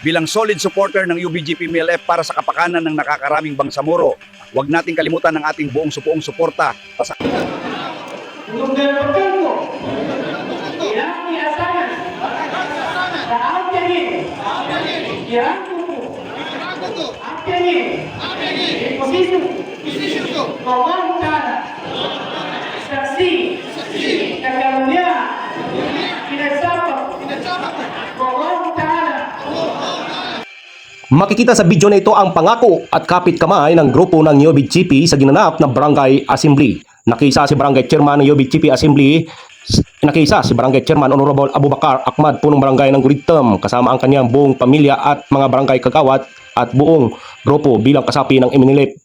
bilang solid supporter ng UBGP-MILF para sa kapakanan ng nakakaraming Bangsamoro. Huwag nating kalimutan ang ating buong suporta sa Untuk mendapatkan yang biasanya saat ini yang ini posisi Allah Taala saksi kekalunia tidak sabar Allah Taala. Makikita sa video na ito ang pangako at kapit kamay ng grupo ng UBGP sa ginanap na Barangay Assembly. Nakisa si Barangay Chairman ng UBGP Assembly, Barangay Chairman Honorable Abubakar Ahmad, punong barangay ng Guritam, kasama ang kanyang buong pamilya at mga barangay kagawad at buong grupo bilang kasapi ng MNLF.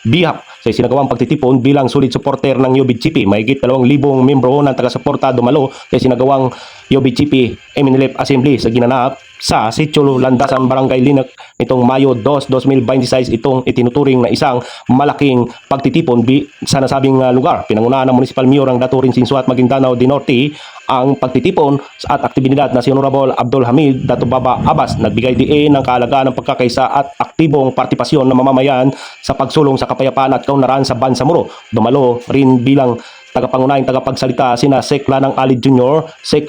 Bihak sa sinagawang pagtitipon bilang solid supporter ng UBGP. Mahigit 2,000 membro ng taga-suporta dumalo sa sinagawang UBGP MNLF Assembly sa ginanap sa Sitio Landasan, Barangay Linak nitong Mayo 2, 2026. Itong itinuturing na isang malaking pagtitipon sa nasabing lugar. Pinangunahan ng Municipal Mayor ang Daturin Sinsuat Maguindanao del Norte ang pagtitipon at aktibidad na si Honorable Abdul Hamid Datu Baba Abbas. Nagbigay diin ng kaalagaan ng pagkakaisa at aktibong partipasyon ng mamamayan sa pagsulong sa kapayapaan at kaunlaran sa Bangsamoro. Dumalo rin bilang tagapangunahing tagapagsalita sina Sek Lanang Ali Jr., Sek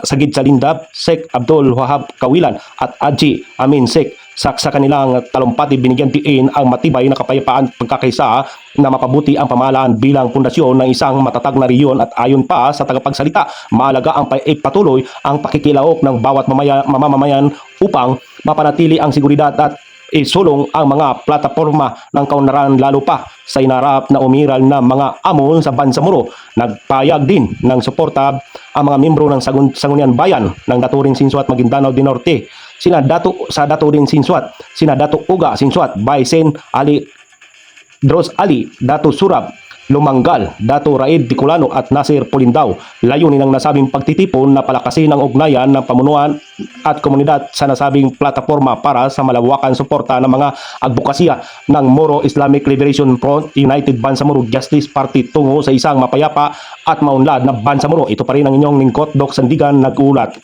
Sagid Salindab, Sek Abdul Wahab Kawilan at Aji Amin Sek. Sa kanilang talumpati binigyan diin ang matibay na kapayapaan at pagkakaisa na mapabuti ang pamahalaan bilang pundasyon ng isang matatag na riyon. At ayon pa sa tagapagsalita, mahalaga ang patuloy ang pakikilaok ng bawat mamamayan upang mapanatili ang seguridad at isulong ang mga plataporma ng kaunlaran, lalo pa sa inarap na umiral na mga amon sa Bangsamoro. Nagpayag din ng suporta ang mga membro ng Sangguniang Bayan ng Daturin Sinsuat Maguindanao del Norte, sina Daturin Sinsuat, sina Datu Uga Sinsuat, Baisen Ali Dros Ali, Datu Surab Lumanggal, Datu Raid Bicolano at Nasir Polindao. Layunin ng nasabing pagtitipon na palakasin ang ugnayan ng pamunuan at komunidad sa nasabing plataforma para sa malawakan suporta ng mga advokasya ng Moro Islamic Liberation Front, United Bangsamoro Justice Party tungo sa isang mapayapa at maunlad na Bangsamoro. Ito pa rin ang inyong lingkod, Doc Sandigan, nag-uulat.